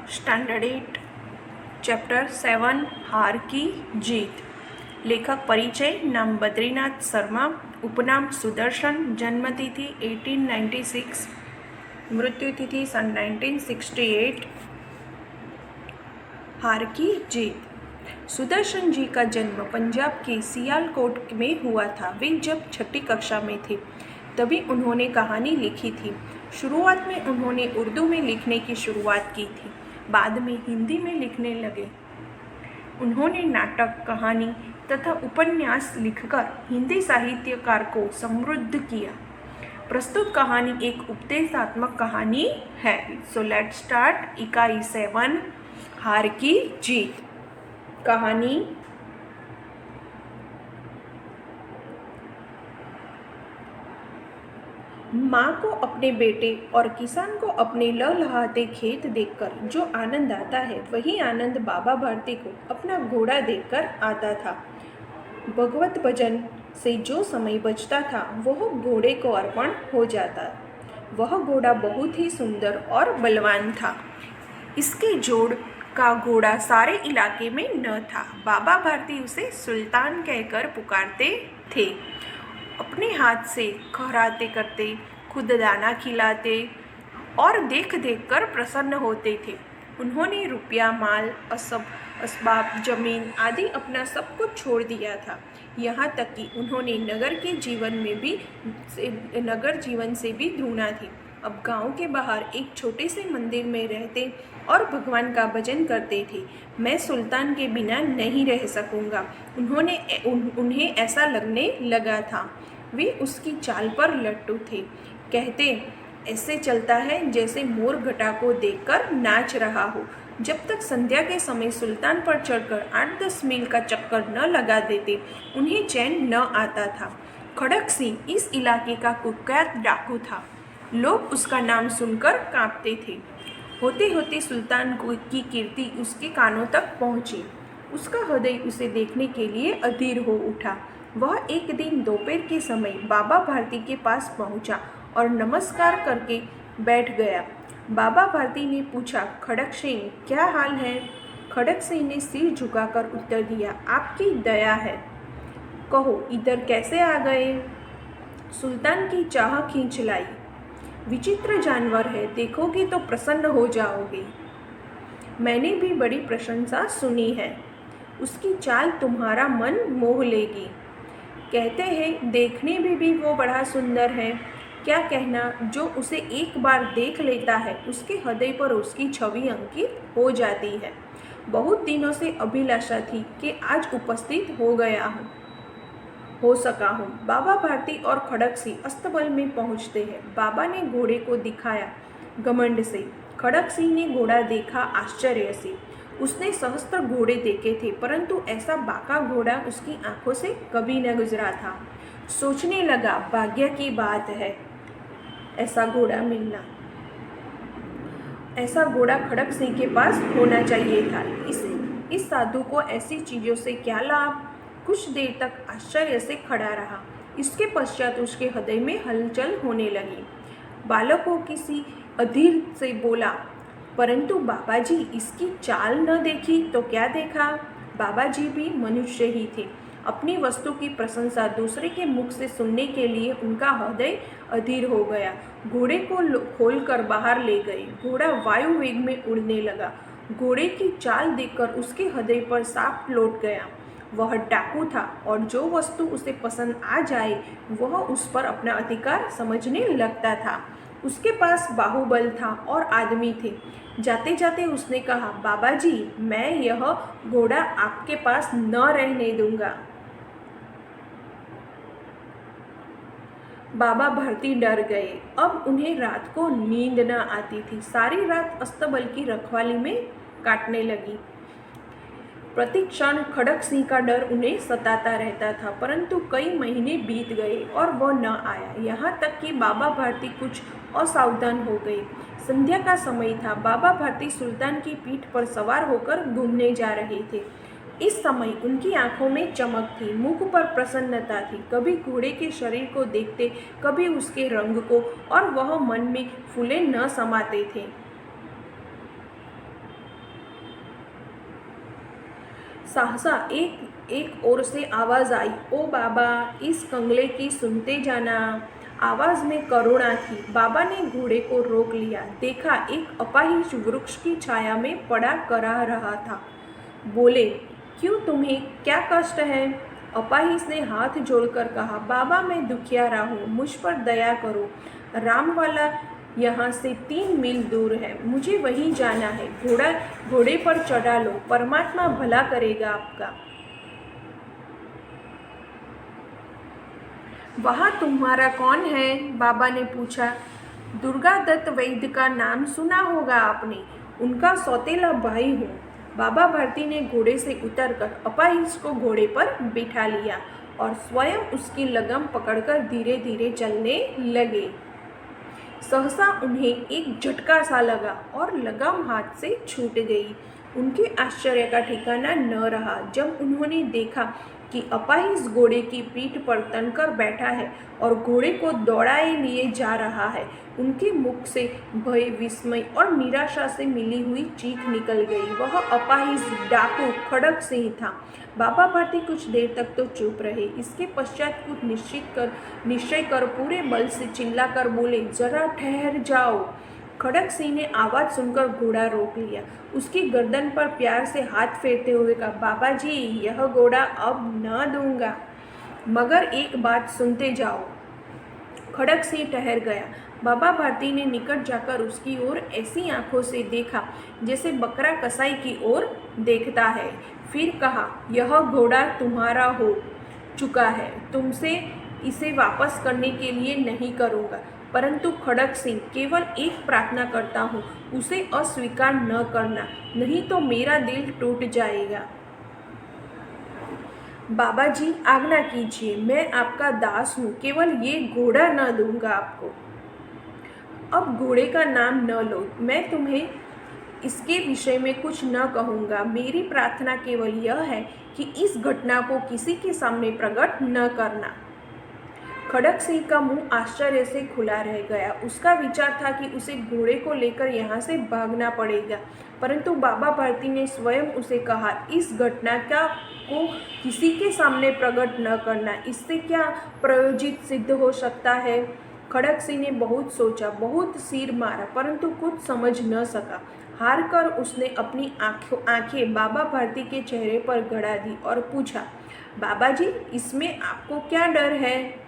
Standard 8 chapter 7 हार की जीत। लेखक परिचय। नाम बद्रीनाथ शर्मा, उपनाम सुदर्शन, जन्मतिथि 1896, मृत्यु तिथि सन 1968। हार की जीत। सुदर्शन जी का जन्म पंजाब के सियालकोट में हुआ था। वे जब छठी कक्षा में थे तभी उन्होंने कहानी लिखी थी। शुरुआत में उन्होंने उर्दू में लिखने की शुरुआत की थी, बाद में हिंदी में लिखने लगे। उन्होंने नाटक, कहानी तथा उपन्यास लिखकर हिंदी साहित्यकार को समृद्ध किया। प्रस्तुत कहानी एक उपदेशात्मक कहानी है। So let's start. इकाई 7 हार की जीत। कहानी। माँ को अपने बेटे और किसान को अपने लहलहाते खेत देखकर जो आनंद आता है, वही आनंद बाबा भारती को अपना घोड़ा देखकर आता था। भगवत भजन से जो समय बचता था वह घोड़े को अर्पण हो जाता। वह घोड़ा बहुत ही सुंदर और बलवान था। इसके जोड़ का घोड़ा सारे इलाके में न था। बाबा भारती उसे सुल्तान कहकर पुकारते थे। अपने हाथ से खहराते करते, खुद दाना खिलाते और देख देख कर प्रसन्न होते थे। उन्होंने रुपया, माल, असबाब, जमीन आदि अपना सब कुछ छोड़ दिया था। यहाँ तक कि उन्होंने नगर जीवन से भी ढूंढा थी। अब गांव के बाहर एक छोटे से मंदिर में रहते और भगवान का भजन करते थे। मैं सुल्तान के बिना नहीं रह सकूंगा, उन्हें ऐसा लगने लगा था। वे उसकी चाल पर लट्टू थे। कहते, ऐसे चलता है जैसे मोर घटा को देखकर नाच रहा हो। जब तक संध्या के समय सुल्तान पर चढ़कर 8-10 मील का चक्कर न लगा देते, उन्हें चैन न आता था। खड़क सिंह इस इलाके का कुख्यात डाकू था। लोग उसका नाम सुनकर कांपते थे। होते होते सुल्तान की कीर्ति उसके कानों तक पहुंची। उसका हृदय उसे देखने के लिए अधीर हो उठा। वह एक दिन दोपहर के समय बाबा भारती के पास पहुंचा और नमस्कार करके बैठ गया। बाबा भारती ने पूछा, खड़क सिंह, क्या हाल है? खड़क सिंह ने सिर झुकाकर उत्तर दिया, आपकी दया है। कहो, इधर कैसे आ गए? सुल्तान की चाह खींच लाई। विचित्र जानवर है, देखोगे तो प्रसन्न हो जाओगे। मैंने भी बड़ी प्रशंसा सुनी है। उसकी चाल तुम्हारा मन मोह लेगी। कहते हैं देखने में भी वो बड़ा सुंदर है। क्या कहना, जो उसे एक बार देख लेता है उसके हृदय पर उसकी छवि अंकित हो जाती है। बहुत दिनों से अभिलाषा थी कि आज उपस्थित हो सका हूँ। बाबा भारती और खड़क सिंह अस्तबल में पहुँचते हैं। बाबा ने घोड़े को दिखाया घमंड से। खड़क सिंह ने घोड़ा देखा आश्चर्य से। उसने सहस्त्र घोड़े देखे थे, परंतु ऐसा बाका घोड़ा उसकी आंखों से कभी न गुजरा था। सोचने लगा, भाग्य की बात है ऐसा घोड़ा मिलना। ऐसा घोड़ा खड़क सिंह के पास होना चाहिए था। इस साधु को ऐसी चीज़ों से क्या लाभ? कुछ देर तक आश्चर्य से खड़ा रहा। इसके पश्चात उसके हृदय में हलचल होने लगी। बालकों किसी अधीर से बोला, परंतु बाबाजी, इसकी चाल न देखी तो क्या देखा? बाबाजी भी मनुष्य ही थे। अपनी वस्तु की प्रशंसा दूसरे के मुख से सुनने के लिए उनका हृदय अधीर हो गया। घोड़े को खोलकर बाहर ले गए। घोड़ा वायु वेग में उड़ने लगा। घोड़े की चाल देखकर उसके हृदय पर साफ लौट गया। वह डाकू था और जो वस्तु उसे पसंद आ जाए वह उस पर अपना अधिकार समझने लगता था। उसके पास बाहुबल था और आदमी थे। जाते जाते उसने कहा, बाबाजी, मैं यह घोड़ा आपके पास न रहने दूंगा। बाबा भारती डर गए। अब उन्हें रात को नींद न आती थी। सारी रात अस्तबल की रखवाली में काटने लगी। प्रति क्षण खड़क सिंह का डर उन्हें सताता रहता था, परंतु कई महीने बीत गए और वह न आया। यहाँ तक कि बाबा भारती कुछ असावधान हो गए। संध्या का समय था। बाबा भारती सुल्तान की पीठ पर सवार होकर घूमने जा रहे थे। इस समय उनकी आंखों में चमक थी, मुख पर प्रसन्नता थी। कभी घोड़े के शरीर को देखते, कभी उसके रंग को, और वह मन में फूले न समाते थे। सहसा एक ओर से आवाज़ आई, ओ बाबा, इस कंगले की सुनते जाना। आवाज़ में करुणा थी। बाबा ने घोड़े को रोक लिया। देखा, एक अपाहिज वृक्ष की छाया में पड़ा करा रहा था। बोले, क्यों, तुम्हें क्या कष्ट है? अपाहिज ने हाथ जोड़कर कहा, बाबा, मैं दुखियारा हूँ, मुझ पर दया करो। रामवाला यहाँ से 3 मील दूर है, मुझे वहीं जाना है। घोड़े पर चढ़ा लो, परमात्मा भला करेगा आपका। वहाँ तुम्हारा कौन है? बाबा ने पूछा। दुर्गा दत्त वैद्य का नाम सुना होगा आपने, उनका सौतेला भाई हूँ। बाबा भारती ने घोड़े से उतरकर अपाहिज को घोड़े पर बिठा लिया और स्वयं उसकी लगम पकड़कर धीरे धीरे चलने लगे। सहसा उन्हें एक झटका सा लगा और लगाम हाथ से छूट गई। उनके आश्चर्य का ठिकाना न रहा जब उन्होंने देखा कि अपाहिज घोड़े की पीठ पर तनकर बैठा है और घोड़े को दौड़ाए लिए जा रहा है। उनके मुख से भय, विस्मय और निराशा से मिली हुई चीख निकल गई। वह अपाहिज डाकू खड़ग सिंह था। बाबा भारती कुछ देर तक तो चुप रहे। इसके पश्चात कुछ निश्चय कर पूरे बल से चिल्लाकर बोले, जरा ठहर जाओ। खड़ग सिंह ने आवाज़ सुनकर घोड़ा रोक लिया। उसकी गर्दन पर प्यार से हाथ फेरते हुए कहा, बाबा जी, यह घोड़ा अब न दूंगा, मगर एक बात सुनते जाओ। खड़ग सिंह ठहर गया। बाबा भारती ने निकट जाकर उसकी ओर ऐसी आंखों से देखा जैसे बकरा कसाई की ओर देखता है। फिर कहा, यह घोड़ा तुम्हारा हो चुका है, तुमसे इसे वापस करने के लिए नहीं करूँगा, परंतु खड़ग सिंह, केवल एक प्रार्थना करता हूँ, उसे अस्वीकार न करना, नहीं तो मेरा दिल टूट जाएगा। बाबा जी, आज्ञा कीजिए, मैं आपका दास हूँ, केवल ये घोड़ा न दूंगा आपको। अब घोड़े का नाम न लो, मैं तुम्हें इसके विषय में कुछ न कहूँगा। मेरी प्रार्थना केवल यह है कि इस घटना को किसी के सामने प्रकट न करना। खड़ग सिंह का मुंह आश्चर्य से खुला रह गया। उसका विचार था कि उसे घोड़े को लेकर यहाँ से भागना पड़ेगा, परंतु बाबा भारती ने स्वयं उसे कहा, इस घटना को किसी के सामने प्रकट न करना, इससे क्या प्रयोजित सिद्ध हो सकता है? खड़ग सिंह ने बहुत सोचा, बहुत सिर मारा, परंतु कुछ समझ न सका। हार कर उसने अपनी आंखें बाबा भारती के चेहरे पर गड़ा दी और पूछा, बाबा जी, इसमें आपको क्या डर है?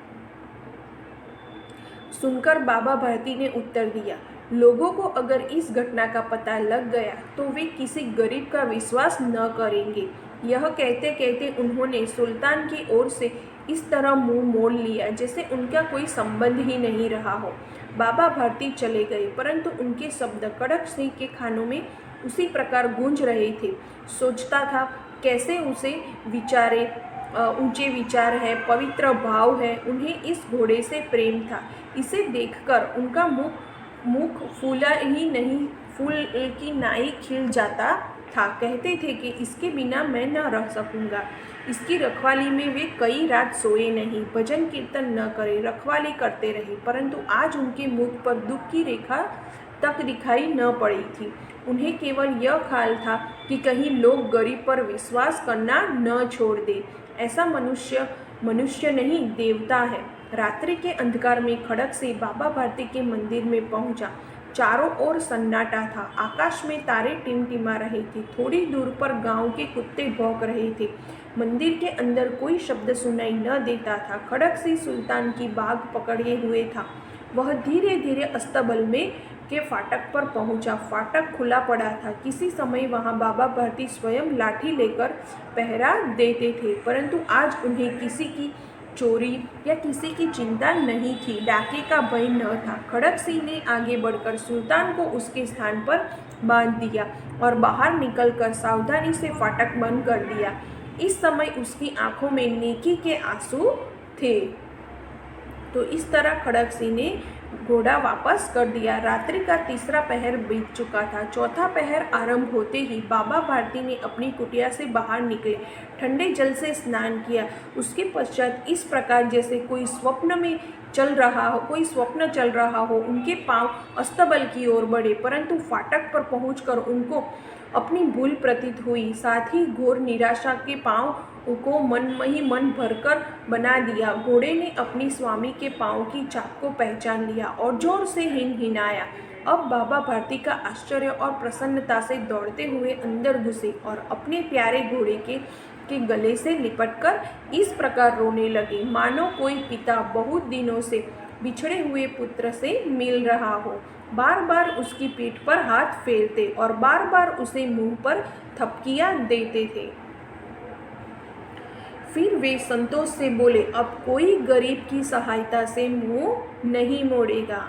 सुनकर बाबा भारती ने उत्तर दिया, लोगों को अगर इस घटना का पता लग गया तो वे किसी गरीब का विश्वास न करेंगे। यह कहते कहते उन्होंने सुल्तान की ओर से इस तरह मुंह मोड़ लिया जैसे उनका कोई संबंध ही नहीं रहा हो। बाबा भारती चले गए, परंतु उनके शब्द खड़ग सिंह के कानों में उसी प्रकार गूंज रहे थे। सोचता था, कैसे उसे ऊंचे विचार है, पवित्र भाव है, उन्हें इस घोड़े से प्रेम था। इसे देखकर उनका मुख फूला ही नहीं, फूल की नाई खिल जाता था। कहते थे कि इसके बिना मैं न रह सकूंगा। इसकी रखवाली में वे कई रात सोए नहीं, भजन कीर्तन न करे, रखवाली करते रहे, परंतु आज उनके मुख पर दुख की रेखा तक दिखाई न पड़ी थी। उन्हें केवल यह ख्याल था कि कहीं लोग गरीब पर विश्वास करना न छोड़ दे। ऐसा मनुष्य नहीं, देवता है। रात्रि के अंधकार में खड़ग से बाबा भारती के मंदिर में पहुंचा। चारों ओर सन्नाटा था। आकाश में तारे टिमटिमा रहे थे। थोड़ी दूर पर गांव के कुत्ते भौंक रहे थे। मंदिर के अंदर कोई शब्द सुनाई न देता था। खड़ग सिंह सुल्तान की बाग पकड़े हुए था। वह धीरे धीरे अस्तबल में के फाटक पर पहुंचा। फाटक खुला पड़ा था। किसी समय वहां बाबा भारती स्वयं लाठी लेकर पहरा देते थे, परंतु आज उन्हें किसी की चोरी या किसी की चिंता नहीं थी। डाके का भय न था। खड़ग सिंह ने आगे बढ़कर सुल्तान को उसके स्थान पर बांध दिया और बाहर निकलकर सावधानी से फाटक बंद कर दिया। इस समय उसकी आंखों में नेकी के आंसू थे। तो इस तरह खड़ग सिंह ने घोड़ा वापस कर दिया। रात्रि का तीसरा पहर बीत चुका था। चौथा पहर आरंभ होते ही बाबा भारती ने अपनी कुटिया से बाहर निकले, ठंडे जल से स्नान किया। उसके पश्चात इस प्रकार जैसे कोई स्वप्न चल रहा हो उनके पांव अस्तबल की ओर बढ़े, परंतु फाटक पर पहुंचकर उनको अपनी भूल प्रतीत हुई। साथ ही घोर निराशा के पांव को मन भरकर बना दिया। घोड़े ने अपनी स्वामी के पांव की चाप को पहचान लिया और जोर से हिनहिनाया। अब बाबा भारती का आश्चर्य और प्रसन्नता से दौड़ते हुए अंदर घुसे और अपने प्यारे घोड़े के गले से लिपटकर इस प्रकार रोने लगे, मानो कोई पिता बहुत दिनों से बिछड़े हुए पुत्र से मिल रहा हो। बार बार उसकी पीठ पर हाथ फेरते और बार बार उसे मुंह पर थपकियां देते थे। फिर वे संतोष से बोले, अब कोई गरीब की सहायता से मुंह नहीं मोड़ेगा।